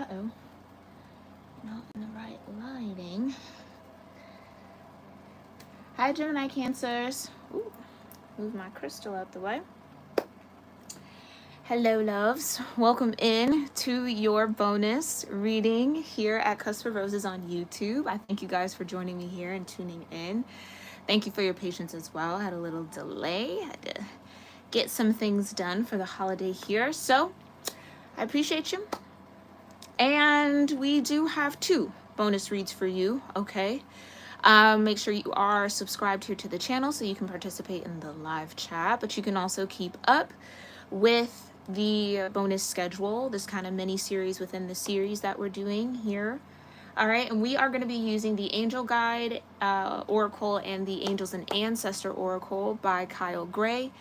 Uh-oh. Not in the right lighting. Hi, Gemini Cancers. Ooh, move my crystal out the way. Hello, loves. Welcome in to your bonus reading here at Cusp of Roses on YouTube. I thank you guys for joining me here and tuning in. Thank you for your patience as well. I had a little delay. Had to get some things done for the holiday here. So I appreciate you. And we do have 2 bonus reads for you, okay? Make sure you are subscribed here to the channel so you can participate in the live chat, but you can also keep up with the bonus schedule, this kind of mini series within the series that we're doing here. All right, and we are going to be using the Angel Guide Oracle and the Angels and Ancestor Oracle by Kyle Gray.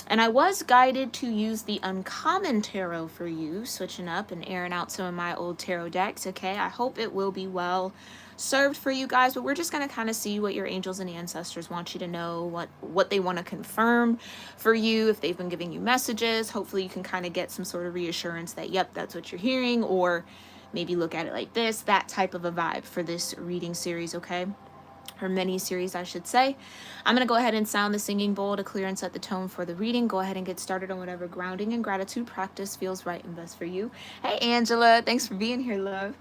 And I was guided to use the Uncommon Tarot for you, switching up and airing out some of my old tarot decks, okay? I hope it will be well served for you guys, but we're just going to kind of see what your angels and ancestors want you to know, what they want to confirm for you, if they've been giving you messages. Hopefully you can kind of get some sort of reassurance that, yep, that's what you're hearing, or maybe look at it like this, that type of a vibe for this reading series, okay? Or mini series, I should say. I'm going to go ahead and sound the singing bowl to clear and set the tone for the reading. Go ahead and get started on whatever grounding and gratitude practice feels right and best for you. Hey, Angela. Thanks for being here, love.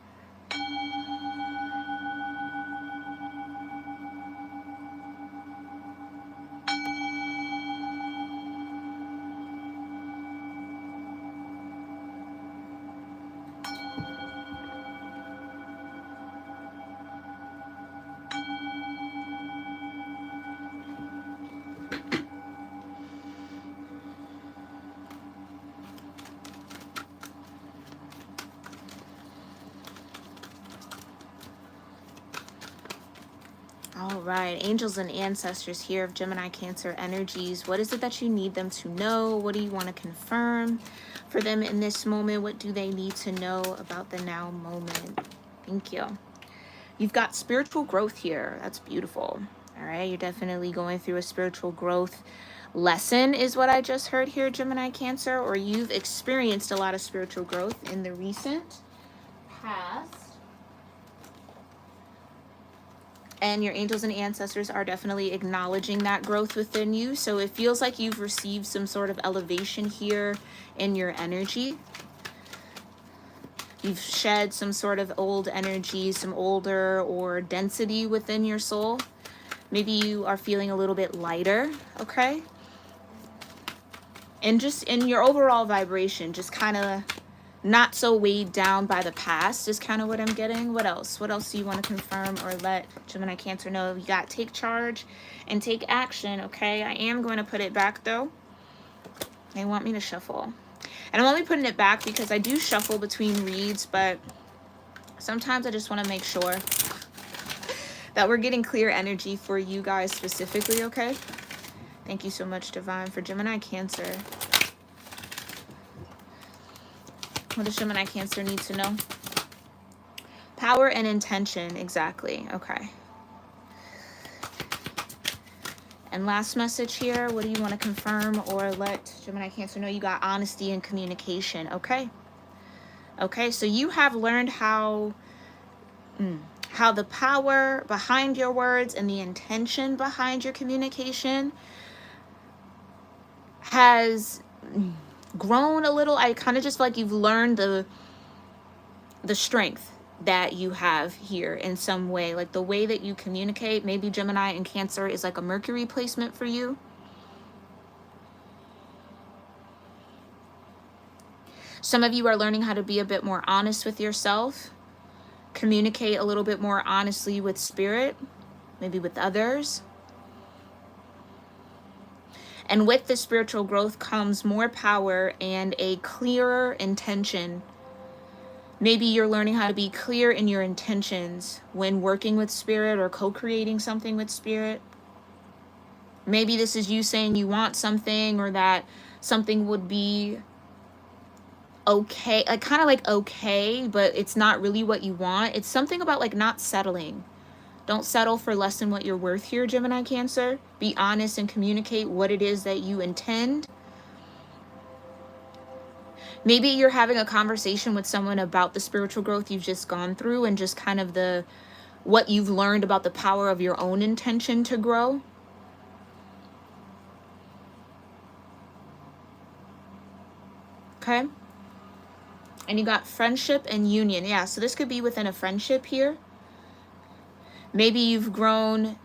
All right, angels and ancestors here of Gemini Cancer energies. What is it that you need them to know? What do you want to confirm for them in this moment? What do they need to know about the now moment? Thank you. You've got spiritual growth here. That's beautiful. All right, you're definitely going through a spiritual growth lesson is what I just heard here, Gemini Cancer, or you've experienced a lot of spiritual growth in the recent past. And your angels and ancestors are definitely acknowledging that growth within you. So it feels like you've received some sort of elevation here in your energy. You've shed some sort of old energy, some older or density within your soul. Maybe you are feeling a little bit lighter, okay? And just in your overall vibration, just kind of not so weighed down by the past is kind of what I'm getting. What else? What else do you want to confirm or let Gemini Cancer know? You got take charge and take action, okay? I am going to put it back, though. They want me to shuffle. And I'm only putting it back because I do shuffle between reads, but sometimes I just want to make sure that we're getting clear energy for you guys specifically, okay? Thank you so much, Divine, for Gemini Cancer. What does Gemini Cancer need to know? Power and intention, exactly. Okay. And last message here, what do you want to confirm or let Gemini Cancer know? You got honesty and communication, okay? Okay, so you have learned how the power behind your words and the intention behind your communication has grown a little. I kind of just feel like you've learned the strength that you have here in some way, like the way that you communicate. Maybe Gemini and Cancer is like a Mercury placement for you. Some of you are learning how to be a bit more honest with yourself, communicate a little bit more honestly with spirit, maybe with others. And with the spiritual growth comes more power and a clearer intention. Maybe you're learning how to be clear in your intentions when working with spirit or co-creating something with spirit. Maybe this is you saying you want something, or that something would be okay, like kind of like okay, but it's not really what you want. It's something about like not settling. Don't settle for less than what you're worth here, Gemini Cancer. Be honest and communicate what it is that you intend. Maybe you're having a conversation with someone about the spiritual growth you've just gone through and just kind of what you've learned about the power of your own intention to grow. Okay. And you got friendship and union. Yeah, so this could be within a friendship here. Maybe you've grown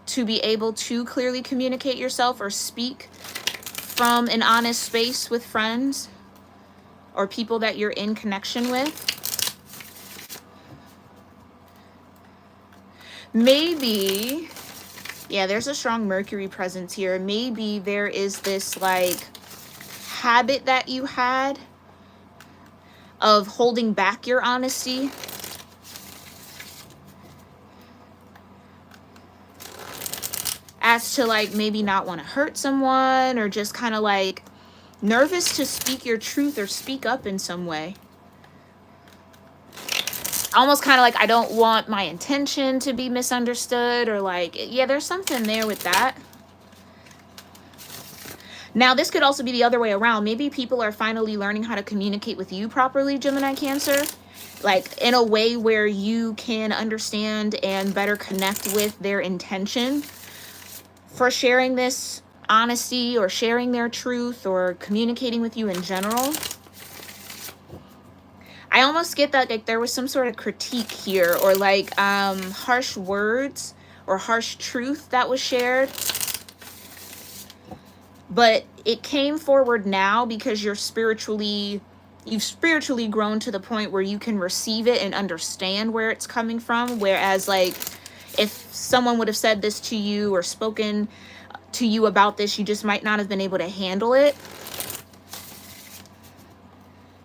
to be able to clearly communicate yourself or speak from an honest space with friends or people that you're in connection with. Maybe, yeah, there's a strong Mercury presence here. Maybe there is this like habit that you had of holding back your honesty. As to like maybe not want to hurt someone, or just kind of like nervous to speak your truth or speak up in some way. Almost kind of like, I don't want my intention to be misunderstood, or like, yeah, there's something there with that. Now, this could also be the other way around. Maybe people are finally learning how to communicate with you properly, Gemini-Cancer. Like in a way where you can understand and better connect with their intention for sharing this honesty or sharing their truth or communicating with you in general. I almost get that like there was some sort of critique here, or like harsh words or harsh truth that was shared. But it came forward now because you've spiritually grown to the point where you can receive it and understand where it's coming from. Whereas like if someone would have said this to you or spoken to you about this, you just might not have been able to handle it.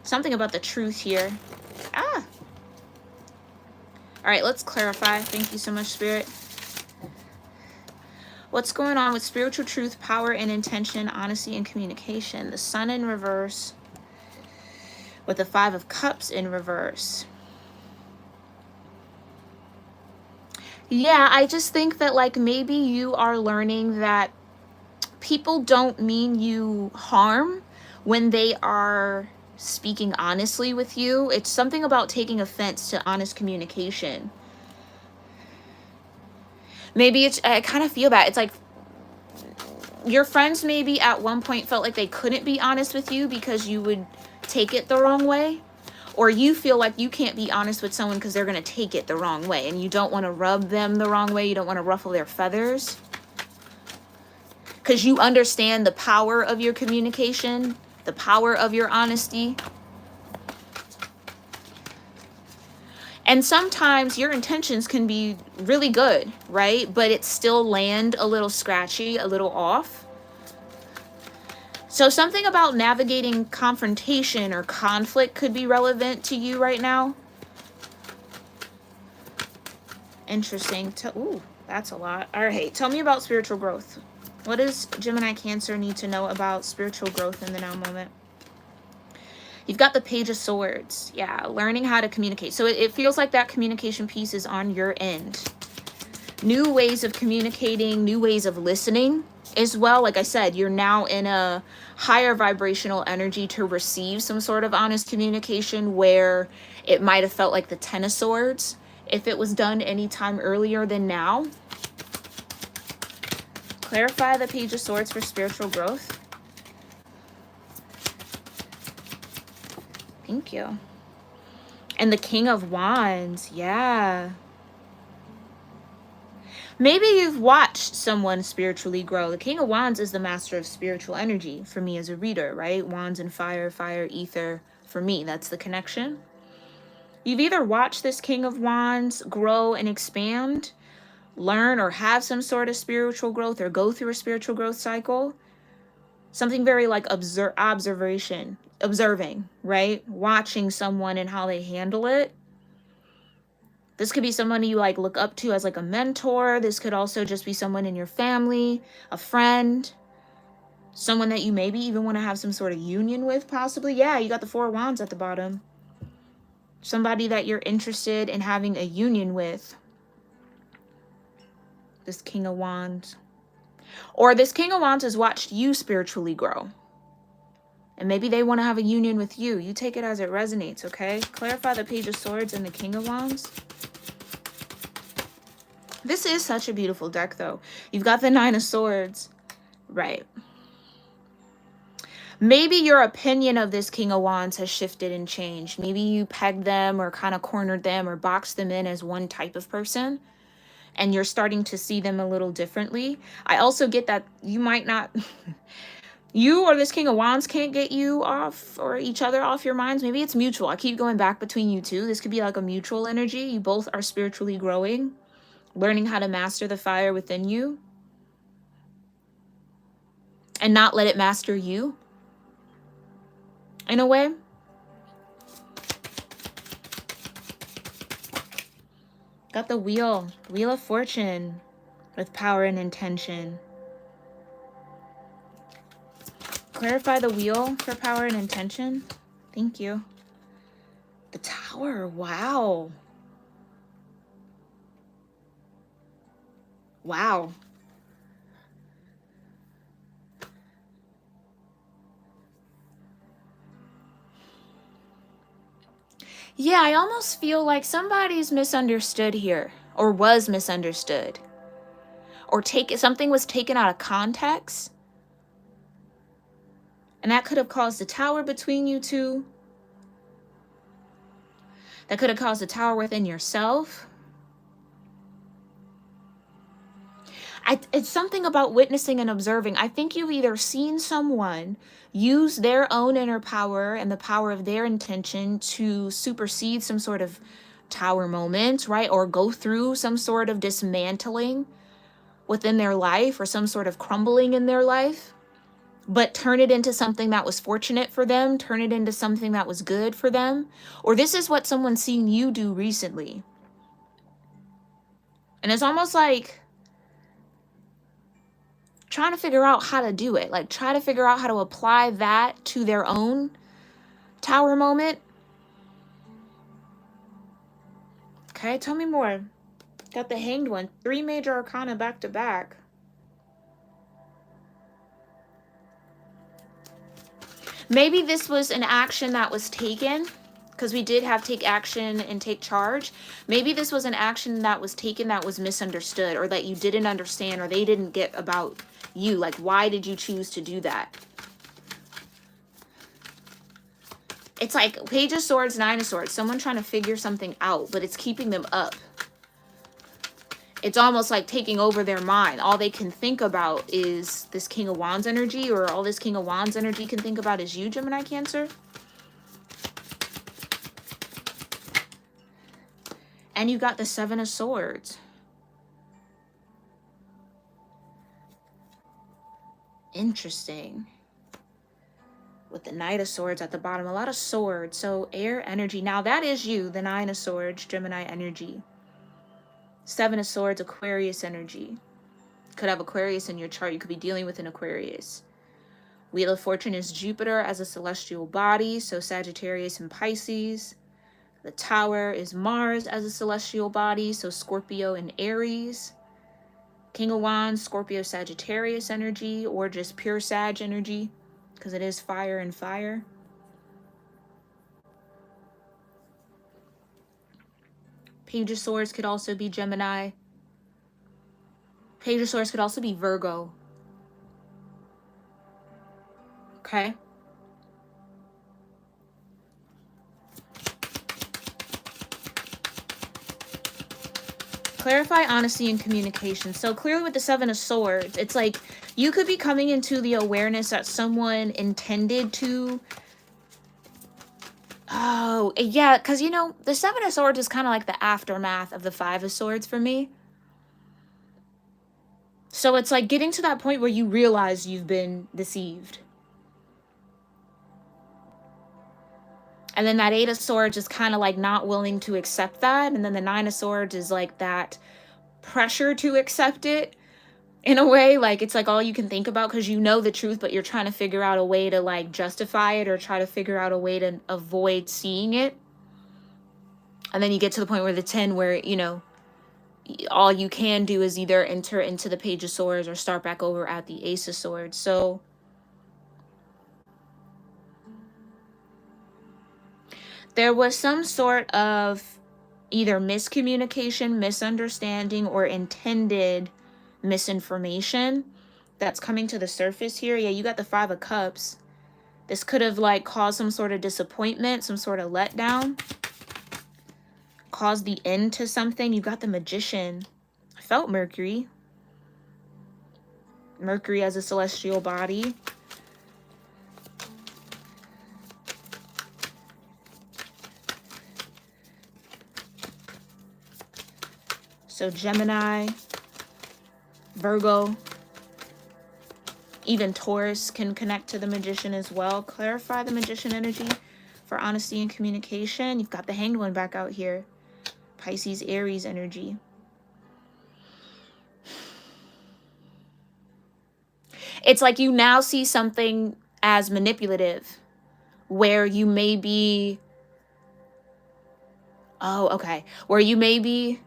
Something about the truth here. All right, let's clarify. Thank you so much, Spirit. What's going on with spiritual truth, power and intention, honesty and communication? The Sun in reverse with the 5 of Cups in reverse. Yeah, I just think that like maybe you are learning that people don't mean you harm when they are speaking honestly with you. It's something about taking offense to honest communication. Maybe I kind of feel that. It's like your friends maybe at one point felt like they couldn't be honest with you because you would take it the wrong way. Or you feel like you can't be honest with someone because they're going to take it the wrong way. And you don't want to rub them the wrong way. You don't want to ruffle their feathers. Because you understand the power of your communication, the power of your honesty. And sometimes your intentions can be really good, right? But it still land a little scratchy, a little off. So something about navigating confrontation or conflict could be relevant to you right now. Interesting. Ooh, that's a lot. All right, tell me about spiritual growth. What does Gemini-Cancer need to know about spiritual growth in the now moment? You've got the Page of Swords. Yeah, learning how to communicate. So it feels like that communication piece is on your end. New ways of communicating, new ways of listening as well. Like I said, you're now in a higher vibrational energy to receive some sort of honest communication where it might have felt like the 10 of Swords if it was done any time earlier than now. Clarify the Page of Swords for spiritual growth. Thank you. And the King of Wands. Yeah. Maybe you've watched someone spiritually grow. The King of Wands is the master of spiritual energy for me as a reader, right? Wands and fire, fire, ether. For me, that's the connection. You've either watched this King of Wands grow and expand, learn or have some sort of spiritual growth, or go through a spiritual growth cycle. Something very like observing, right? Watching someone and how they handle it. This could be someone you like look up to as like a mentor. This could also just be someone in your family, a friend, someone that you maybe even want to have some sort of union with, possibly. Yeah, you got the 4 of Wands at the bottom. Somebody that you're interested in having a union with. This King of Wands. Or this King of Wands has watched you spiritually grow. And maybe they want to have a union with you. You take it as it resonates, okay? Clarify the Page of Swords and the King of Wands. This is such a beautiful deck, though. You've got the Nine of Swords. Right. Maybe your opinion of this King of Wands has shifted and changed. Maybe you pegged them or kind of cornered them or boxed them in as one type of person, and you're starting to see them a little differently. I also get that you might not... You or this King of Wands can't get you off or each other off your minds. Maybe it's mutual. I keep going back between you two. This could be like a mutual energy. You both are spiritually growing, learning how to master the fire within you and not let it master you in a way. Got the Wheel of Fortune with power and intention. Clarify the Wheel for power and intention. Thank you. The Tower. Wow. Wow. Yeah, I almost feel like somebody's misunderstood here, or was misunderstood, or something was taken out of context. And that could have caused a tower between you two. That could have caused a tower within yourself. It's something about witnessing and observing. I think you've either seen someone use their own inner power and the power of their intention to supersede some sort of tower moment, right? Or go through some sort of dismantling within their life or some sort of crumbling in their life, but turn it into something that was fortunate for them, turn it into something that was good for them. Or this is what someone's seen you do recently. And it's almost like trying to figure out how to do it. Like try to figure out how to apply that to their own tower moment. Okay, tell me more. Got the Hanged One. 3 major arcana back to back. Maybe this was an action that was taken, because we did have take action and take charge. Maybe this was an action that was taken that was misunderstood, or that you didn't understand, or they didn't get about you. Like, why did you choose to do that? It's like Page of Swords, Nine of Swords. Someone trying to figure something out, but it's keeping them up. It's almost like taking over their mind. All they can think about is this King of Wands energy, or all this King of Wands energy can think about is you, Gemini, Cancer. And you got the Seven of Swords. Interesting. With the Knight of Swords at the bottom, a lot of swords. So air energy. Now that is you, the Nine of Swords, Gemini energy. Seven of Swords, Aquarius energy. Could have Aquarius in your chart. You could be dealing with an Aquarius. Wheel of Fortune is Jupiter as a celestial body, so Sagittarius and Pisces. The Tower is Mars as a celestial body, so Scorpio and Aries. King of Wands, Scorpio, Sagittarius energy, or just pure Sag energy, because it is fire and fire. Page of Swords could also be Gemini. Page of Swords could also be Virgo. Okay. Clarify honesty and communication. So clearly with the Seven of Swords, it's like you could be coming into the awareness that someone intended to... Oh, yeah, because, you know, the Seven of Swords is kind of like the aftermath of the Five of Swords for me. So it's like getting to that point where you realize you've been deceived. And then that Eight of Swords is kind of like not willing to accept that. And then the Nine of Swords is like that pressure to accept it in a way. Like it's like all you can think about because you know the truth, but you're trying to figure out a way to like justify it or try to figure out a way to avoid seeing it. And then you get to the point where the 10 where, you know, all you can do is either enter into the Page of Swords or start back over at the Ace of Swords. So There was some sort of either miscommunication, misunderstanding, or intended misinformation that's coming to the surface here. Yeah, you got the 5 of Cups. This could have like caused some sort of disappointment, some sort of letdown, caused the end to something. You got the Magician. I felt Mercury. Mercury as a celestial body. So Gemini, Virgo, even Taurus can connect to the Magician as well. Clarify the Magician energy for honesty and communication. You've got the Hanged One back out here. Pisces, Aries energy. It's like you now see something as manipulative, where you may be, where you may be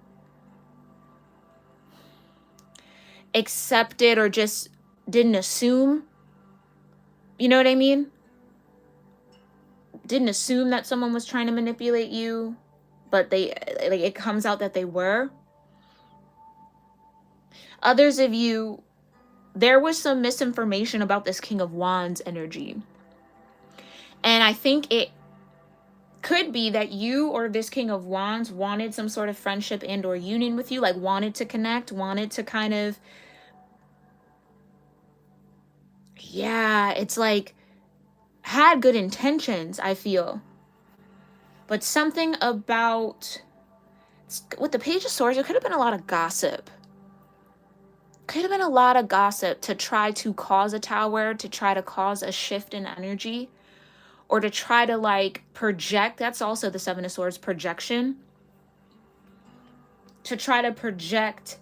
accepted or just didn't assume, you know what I mean? Didn't assume that someone was trying to manipulate you, but they, like, it comes out that they were. Others of you, there was some misinformation about this King of Wands energy. And I think it could be that you or this King of Wands wanted some sort of friendship and or union with you, like wanted to connect, wanted to kind of, yeah, it's like had good intentions, I feel. But something about, with the Page of Swords, there could have been a lot of gossip. Could have been a lot of gossip to try to cause a tower, to try to cause a shift in energy, or to try to like project. That's also the 7 of Swords, projection. To try to project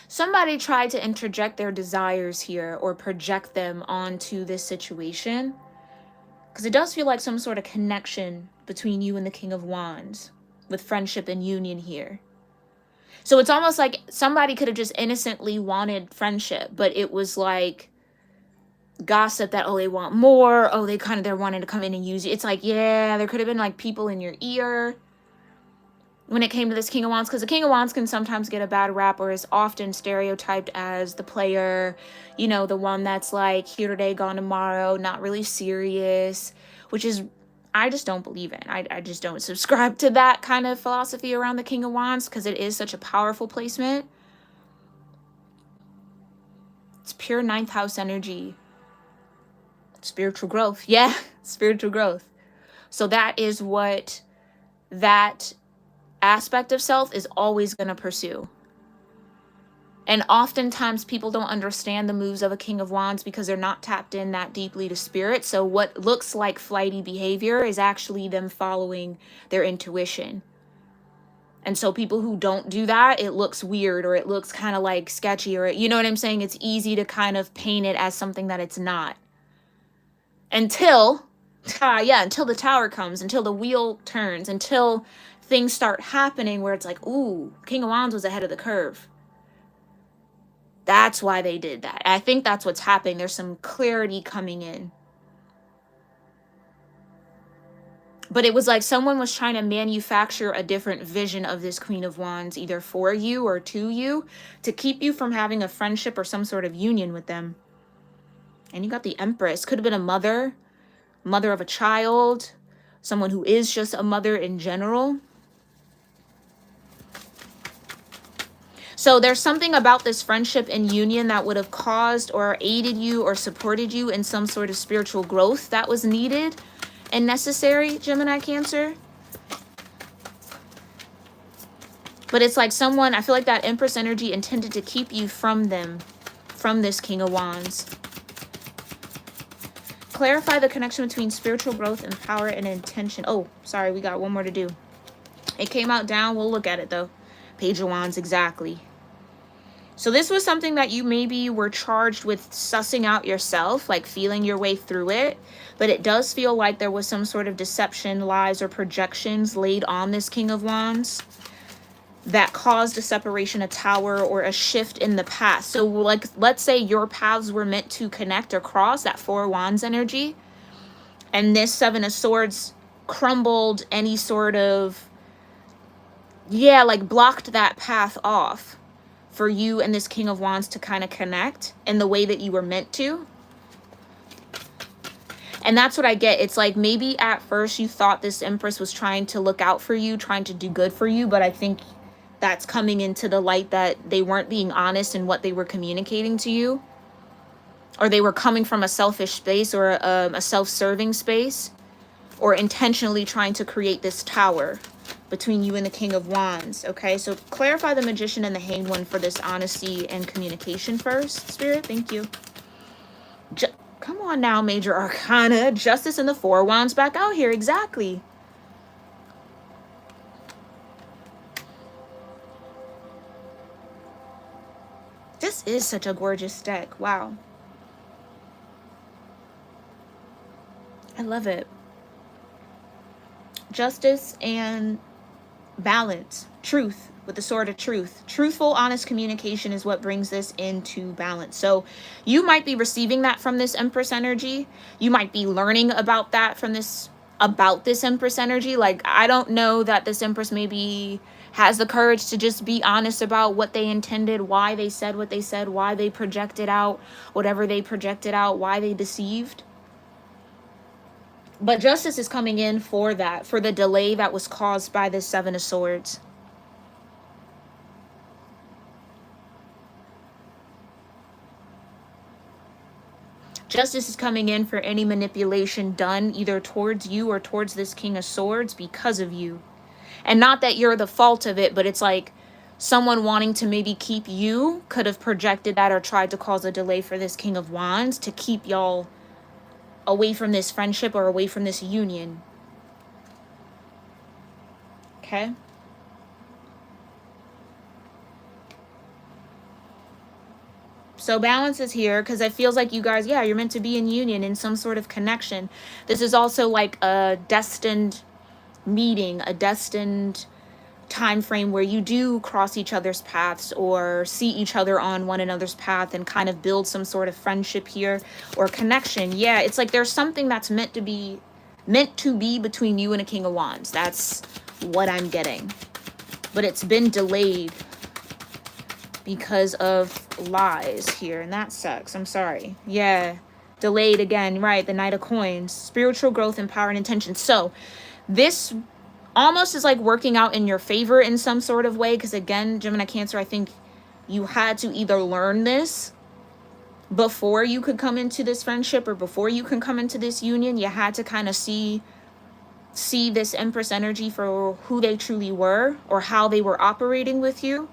somebody tried to interject their desires here or project them onto this situation, because it does feel like some sort of connection between you and the King of Wands with friendship and union here. So it's almost like somebody could have just innocently wanted friendship, but it was like gossip that, oh, they want more, oh, they're wanting to come in and use you. It's like, yeah, there could have been like people in your ear when it came to this King of Wands, because the King of Wands can sometimes get a bad rap, or is often stereotyped as the player, you know, the one that's like here today, gone tomorrow, not really serious, which is, I just don't believe in. I just don't subscribe to that kind of philosophy around the King of Wands, because it is such a powerful placement. It's pure 9th house energy. Spiritual growth. Yeah, spiritual growth. So that is what that aspect of self is always going to pursue. And oftentimes people don't understand the moves of a King of Wands because they're not tapped in that deeply to spirit. So what looks like flighty behavior is actually them following their intuition. And so people who don't do that, it looks weird, or it looks kind of like sketchy, or, you know what I'm saying? It's easy to kind of paint it as something that it's not. Until the tower comes, until the wheel turns, until things start happening where it's like, ooh, King of Wands was ahead of the curve. That's why they did that. I think that's what's happening. There's some clarity coming in. But it was like someone was trying to manufacture a different vision of this Queen of Wands, either for you or to you, to keep you from having a friendship or some sort of union with them. And you got the Empress. Could have been a mother of a child, someone who is just a mother in general. So there's something about this friendship and union that would have caused or aided you or supported you in some sort of spiritual growth that was needed and necessary, Gemini, Cancer. But it's like someone, I feel like that Empress energy intended to keep you from them, from this King of Wands. Clarify the connection between spiritual growth and power and intention. Oh, sorry, we got one more to do. It came out down. We'll look at it though. Page of Wands, exactly. So this was something that you maybe were charged with sussing out yourself, like feeling your way through it. But it does feel like there was some sort of deception, lies, or projections laid on this King of Wands. that caused a separation, a tower, or a shift in the past. So like, let's say your paths were meant to connect or cross, that Four of Wands energy, and this Seven of Swords crumbled any sort of, yeah, like blocked that path off for you and this King of Wands to kind of connect in the way that you were meant to. And that's what I get. It's like, maybe at first you thought this Empress was trying to look out for you, trying to do good for you, but I think that's coming into the light that they weren't being honest in what they were communicating to you, or they were coming from a selfish space, or a self-serving space, or intentionally trying to create this tower between you and the King of Wands. Okay, so clarify the Magician and the Hanged One for this honesty and communication first, Spirit. Thank you. Come on now, Major Arcana. Justice and the Four of Wands back out here. Exactly. This is such a gorgeous deck. Wow. I love it. Justice and balance. Truth with the Sword of Truth. Truthful, honest communication is what brings this into balance. So you might be receiving that from this Empress energy. You might be learning about that from this, about this Empress energy. Like, I don't know that this Empress maybe has the courage to just be honest about what they intended, why they said what they said, why they projected out whatever they projected out, why they deceived. But justice is coming in for that, for the delay that was caused by this Seven of Swords. Justice is coming in for any manipulation done either towards you or towards this King of Swords because of you. And not that you're the fault of it, but it's like someone wanting to maybe keep you could have projected that or tried to cause a delay for this King of Wands to keep y'all away from this friendship or away from this union. Okay? So balance is here because it feels like you guys, yeah, you're meant to be in union, in some sort of connection. This is also like a destined meeting, a destined time frame where you do cross each other's paths or see each other on one another's path and kind of build some sort of friendship here or connection. Yeah, it's like there's something that's meant to be between you and a King of Wands. That's what I'm getting. But it's been delayed because of lies here, and that sucks. I'm sorry. Yeah, delayed again, right? The Knight of Coins. Spiritual growth and power and intention. So this almost is like working out in your favor in some sort of way, because again, Gemini Cancer, I think you had to either learn this before you could come into this friendship or before you can come into this union. You had to kind of see this Empress energy for who they truly were or how they were operating with you.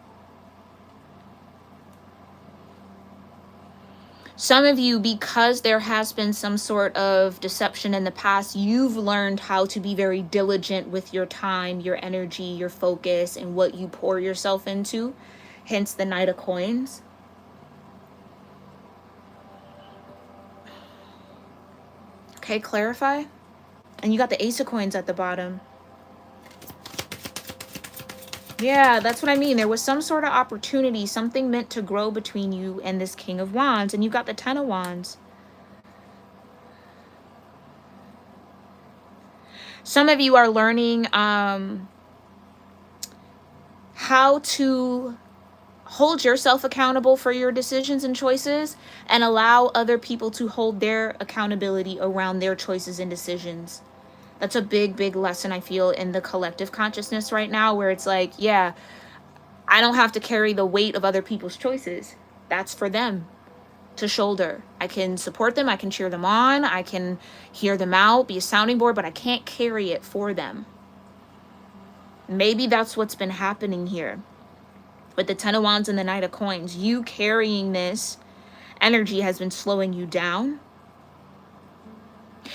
Some of you, because there has been some sort of deception in the past, you've learned how to be very diligent with your time, your energy, your focus, and what you pour yourself into. Hence the Knight of Coins. Okay, clarify. And you got the Ace of Coins at the bottom. Yeah, that's what I mean. There was some sort of opportunity, something meant to grow between you and this King of Wands. And you got the Ten of Wands. Some of you are learning how to hold yourself accountable for your decisions and choices and allow other people to hold their accountability around their choices and decisions. That's a big, big lesson I feel in the collective consciousness right now, where it's like, yeah, I don't have to carry the weight of other people's choices. That's for them to shoulder. I can support them. I can cheer them on. I can hear them out, be a sounding board, but I can't carry it for them. Maybe that's what's been happening here with the Ten of Wands and the Knight of Coins. You carrying this energy has been slowing you down.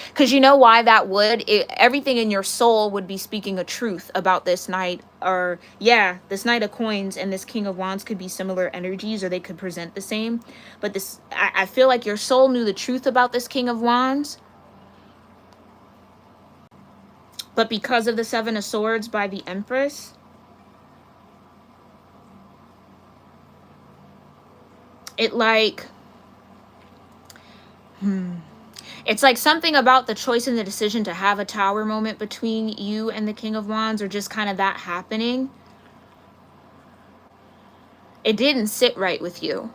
Because you know why that would? Everything in your soul would be speaking a truth about this Knight. Or, yeah, this Knight of Coins and this King of Wands could be similar energies, or they could present the same. But this, I feel like your soul knew the truth about this King of Wands. But because of the Seven of Swords by the Empress, It like, it's like something about the choice and the decision to have a tower moment between you and the King of Wands, or just kind of that happening. It didn't sit right with you.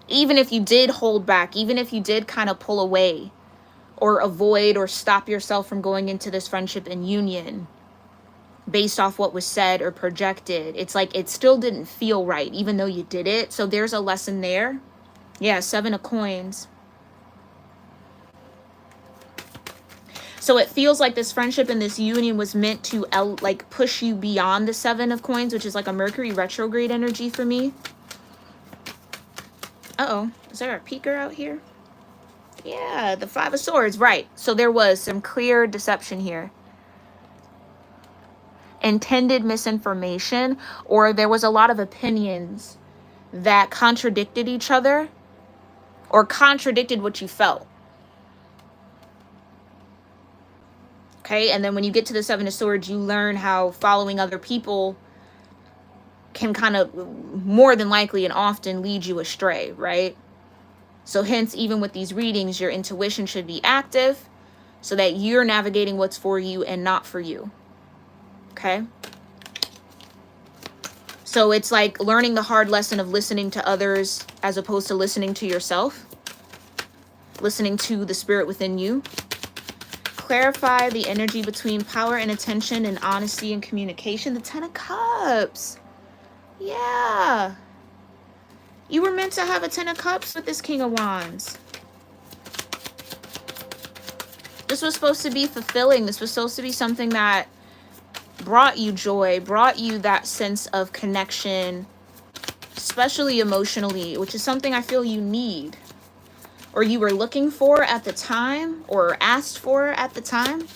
Even if you did hold back, even if you did kind of pull away or avoid or stop yourself from going into this friendship and union based off what was said or projected, it's like it still didn't feel right, even though you did it. So there's a lesson there. Yeah, 7 of coins. So it feels like this friendship and this union was meant to like push you beyond the 7 of coins, which is like a Mercury retrograde energy for me. Uh-oh, is there a peeker out here? Yeah, the 5 of swords, right. So there was some clear deception here. Intended misinformation, or there was a lot of opinions that contradicted each other or contradicted what you felt. Okay, and then when you get to the 7 of swords, you learn how following other people can kind of more than likely and often lead you astray, right? So hence, even with these readings, your intuition should be active so that you're navigating what's for you and not for you. Okay? So it's like learning the hard lesson of listening to others as opposed to listening to yourself. Listening to the spirit within you. Clarify the energy between power and attention and honesty and communication. The 10 of Cups. Yeah. You were meant to have a 10 of Cups with this King of Wands. This was supposed to be fulfilling. This was supposed to be something that brought you joy, brought you that sense of connection, especially emotionally, which is something I feel you need, or you were looking for at the time, or asked for at the time.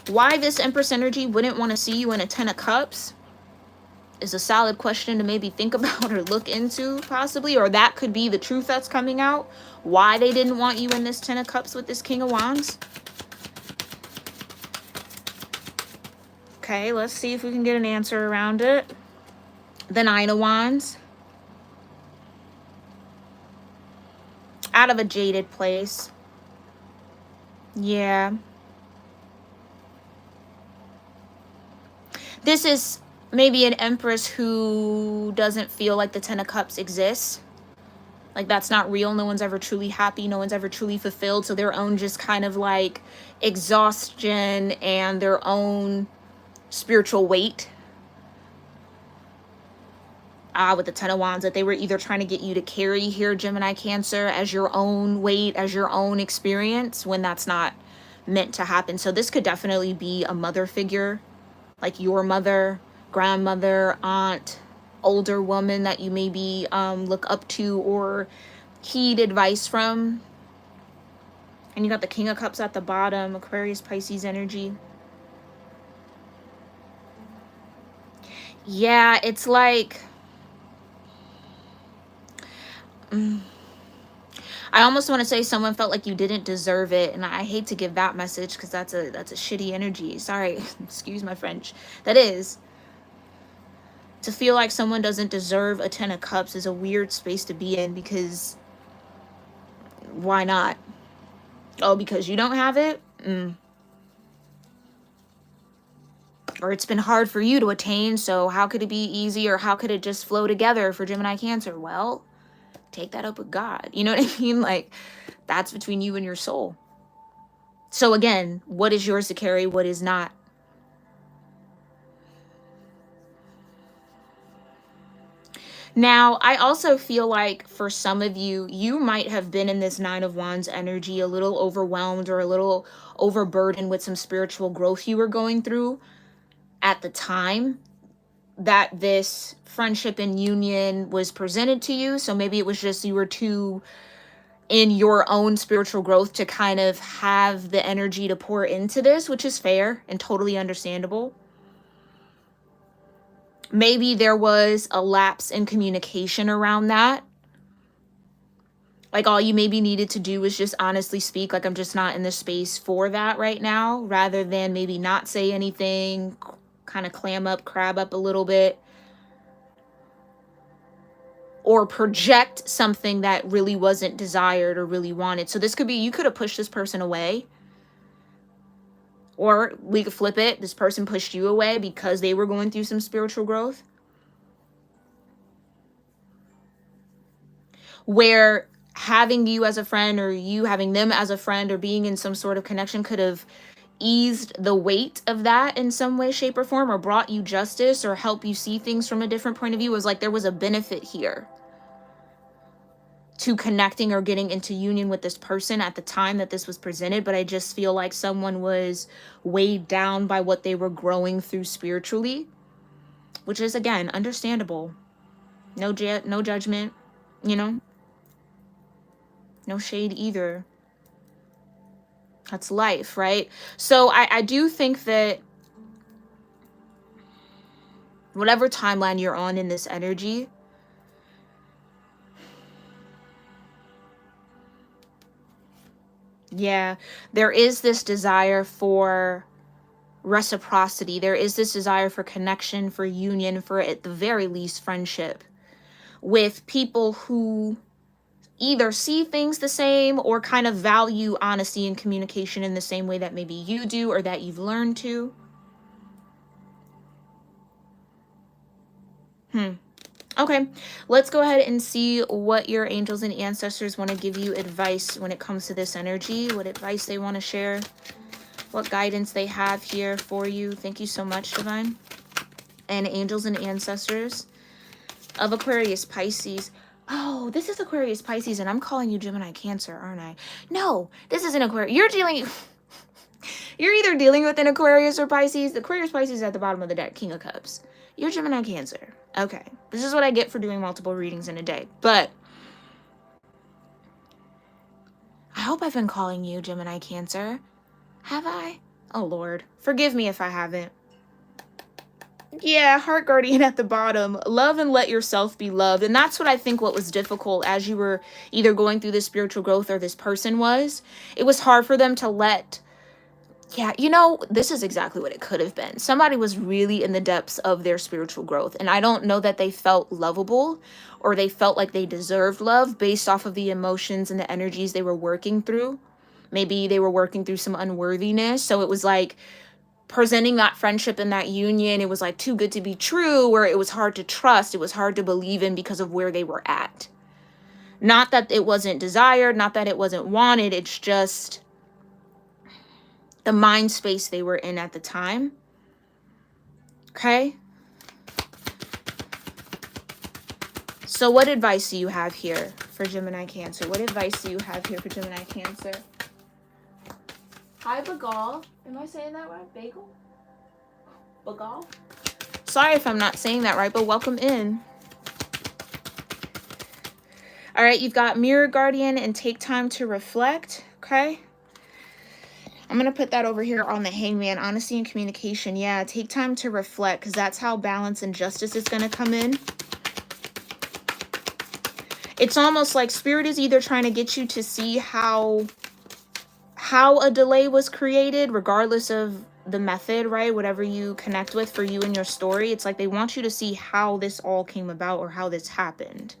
Why this Empress energy wouldn't want to see you in a 10 of Cups is a solid question to maybe think about or look into, possibly, or that could be the truth that's coming out. Why they didn't want you in this 10 of Cups with this King of Wands. Okay, let's see if we can get an answer around it. The 9 of Wands. Out of a jaded place. Yeah. This is maybe an Empress who doesn't feel like the 10 of Cups exists. Like that's not real. No one's ever truly happy. No one's ever truly fulfilled. So their own just kind of like exhaustion and their own spiritual weight. With the 10 of Wands, that they were either trying to get you to carry here, Gemini Cancer, as your own weight, as your own experience, when that's not meant to happen. So this could definitely be a mother figure, like your mother, grandmother, aunt, older woman that you maybe look up to or heed advice from. And you got the King of Cups at the bottom, Aquarius, Pisces energy. Yeah, it's like I almost want to say someone felt like you didn't deserve it, and I hate to give that message because that's a shitty energy. Sorry, excuse my French. That is, to feel like someone doesn't deserve a 10 of Cups is a weird space to be in, because why not? Oh, because you don't have it? Or it's been hard for you to attain, so how could it be easy, or how could it just flow together for Gemini Cancer? Well, take that up with God. You know what I mean? Like, that's between you and your soul. So again, what is yours to carry? What is not? Now, I also feel like for some of you, you might have been in this 9 of Wands energy a little overwhelmed or a little overburdened with some spiritual growth you were going through at the time that this friendship and union was presented to you. So maybe it was just you were too in your own spiritual growth to kind of have the energy to pour into this, which is fair and totally understandable. Maybe there was a lapse in communication around that. Like all you maybe needed to do was just honestly speak, like, I'm just not in the space for that right now, rather than maybe not say anything, kind of clam up, crab up a little bit. or project something that really wasn't desired or really wanted. So this could be, you could have pushed this person away, or we could flip it. This person pushed you away because they were going through some spiritual growth, where having you as a friend or you having them as a friend or being in some sort of connection could have eased the weight of that in some way, shape, or form, or brought you justice or help you see things from a different point of view. It was like there was a benefit here to connecting or getting into union with this person at the time that this was presented. But I just feel like someone was weighed down by what they were growing through spiritually, which is, again, understandable. No judgment, you know, no shade either. That's life, right? So I do think that whatever timeline you're on in this energy, yeah, there is this desire for reciprocity. There is this desire for connection, for union, for at the very least friendship with people who either see things the same or kind of value honesty and communication in the same way that maybe you do or that you've learned to. Okay, let's go ahead and see what your angels and ancestors want to give you advice when it comes to this energy, what advice they want to share, what guidance they have here for you. Thank you so much, Divine. And angels and ancestors of Aquarius, Pisces. Oh, this is Aquarius, Pisces, and I'm calling you Gemini, Cancer, aren't I? No, this isn't Aquarius. You're either dealing with an Aquarius or Pisces. The Aquarius, Pisces is at the bottom of the deck, King of Cups. You're Gemini, Cancer. Okay, this is what I get for doing multiple readings in a day. But I hope I've been calling you Gemini, Cancer. Have I? Oh, Lord. Forgive me if I haven't. Yeah, heart guardian at the bottom. Love and let yourself be loved. And that's what I think what was difficult as you were either going through this spiritual growth or this person was. It was hard for them to let... Yeah, you know, this is exactly what it could have been. Somebody was really in the depths of their spiritual growth. And I don't know that they felt lovable or they felt like they deserved love based off of the emotions and the energies they were working through. Maybe they were working through some unworthiness. So it was like presenting that friendship and that union, it was like too good to be true, where it was hard to trust. It was hard to believe in because of where they were at. Not that it wasn't desired, not that it wasn't wanted. It's just the mind space they were in at the time. Okay? So what advice do you have here for Gemini, Cancer? What advice do you have here for Gemini, Cancer? Hi, Bagal. Am I saying that right? Bagel? Bagal? Sorry if I'm not saying that right, but welcome in. All right, you've got Mirror Guardian and Take Time to Reflect. Okay? I'm going to put that over here on the Hangman. Honesty and communication. Yeah, take time to reflect because that's how balance and justice is going to come in. It's almost like Spirit is either trying to get you to see how a delay was created, regardless of the method, right? Whatever you connect with for you and your story. It's like they want you to see how this all came about or how this happened.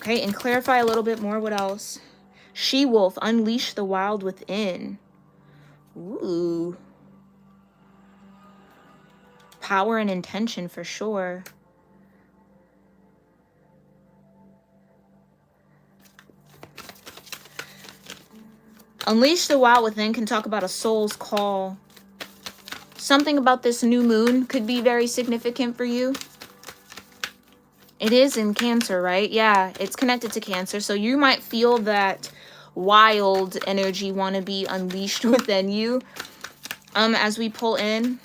Okay, and clarify a little bit more. What else? She-wolf, unleash the wild within. Ooh. Power and intention for sure. Unleash the wild within can talk about a soul's call. Something about this new moon could be very significant for you. It is in Cancer, right? Yeah, it's connected to Cancer. So you might feel that wild energy want to be unleashed within you as we pull in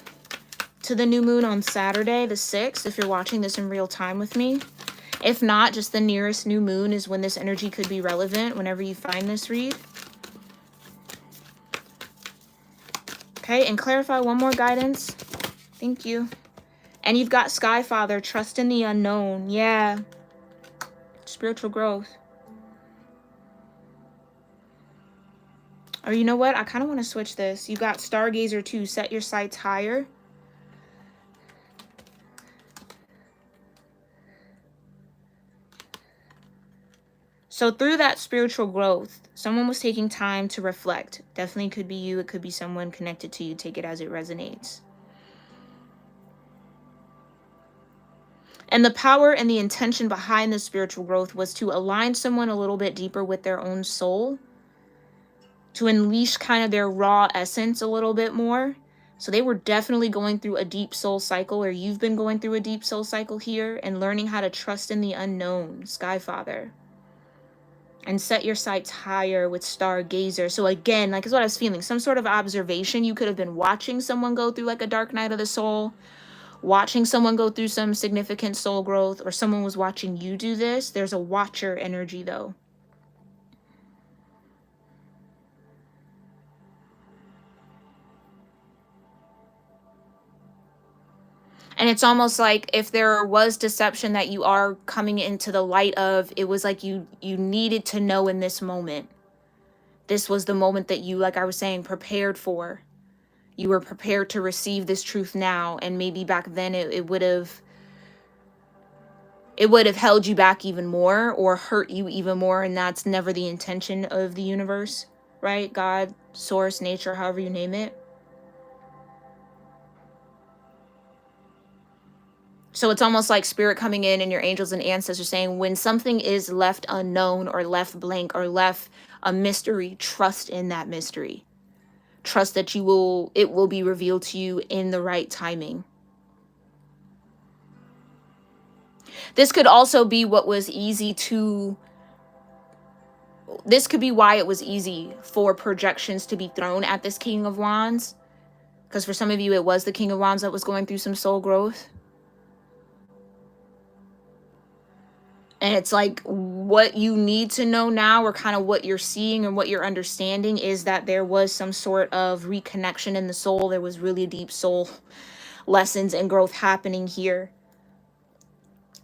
to the new moon on Saturday the 6th, if you're watching this in real time with me. If not, just the nearest new moon is when this energy could be relevant whenever you find this read. Okay, and clarify one more guidance. Thank you. And you've got Sky Father, trust in the unknown. Yeah. Spiritual growth. Or you know what? I kind of want to switch this. You got Stargazer 2, set your sights higher. So through that spiritual growth, someone was taking time to reflect. Definitely could be you. It could be someone connected to you. Take it as it resonates. And the power and the intention behind the spiritual growth was to align someone a little bit deeper with their own soul, to unleash kind of their raw essence a little bit more. So they were definitely going through a deep soul cycle, or you've been going through a deep soul cycle here, and learning how to trust in the unknown, Sky Father. And set your sights higher with Stargazer. So again, like is what I was feeling. Some sort of observation. You could have been watching someone go through like a dark night of the soul, watching someone go through some significant soul growth, or someone was watching you do this. There's a watcher energy though. And it's almost like if there was deception that you are coming into the light of, it was like you needed to know in this moment. This was the moment that you, like I was saying, prepared for. You were prepared to receive this truth now, and maybe back then it would have held you back even more or hurt you even more, and that's never the intention of the universe, right? God, source, nature, however you name it. So it's almost like spirit coming in and your angels and ancestors saying, when something is left unknown or left blank or left a mystery, trust in that mystery. Trust that it will be revealed to you in the right timing. This could also be this could be why it was easy for projections to be thrown at this King of Wands. Because for some of you, it was the King of Wands that was going through some soul growth. And it's like what you need to know now, or kind of what you're seeing and what you're understanding, is that there was some sort of reconnection in the soul. There was really deep soul lessons and growth happening here.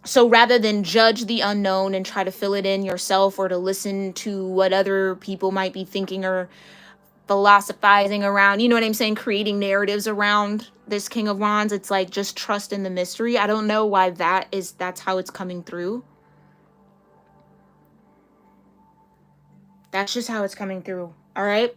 So rather than judge the unknown and try to fill it in yourself, or to listen to what other people might be thinking or philosophizing around, you know what I'm saying, creating narratives around this King of Wands, it's like just trust in the mystery. I don't know why that's how it's coming through. That's just how it's coming through. All right.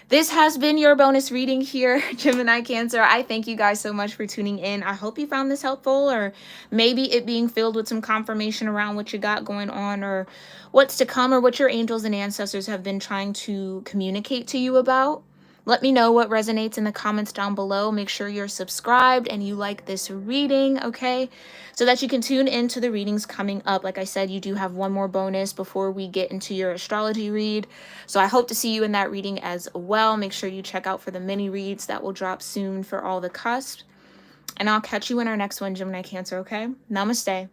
This has been your bonus reading here, Gemini Cancer. I thank you guys so much for tuning in. I hope you found this helpful, or maybe it being filled with some confirmation around what you got going on, or what's to come, or what your angels and ancestors have been trying to communicate to you about. Let me know what resonates in the comments down below. Make sure you're subscribed and you like this reading, okay? So that you can tune into the readings coming up. Like I said, you do have one more bonus before we get into your astrology read. So I hope to see you in that reading as well. Make sure you check out for the mini reads that will drop soon for all the cusps. And I'll catch you in our next one, Gemini Cancer, okay? Namaste.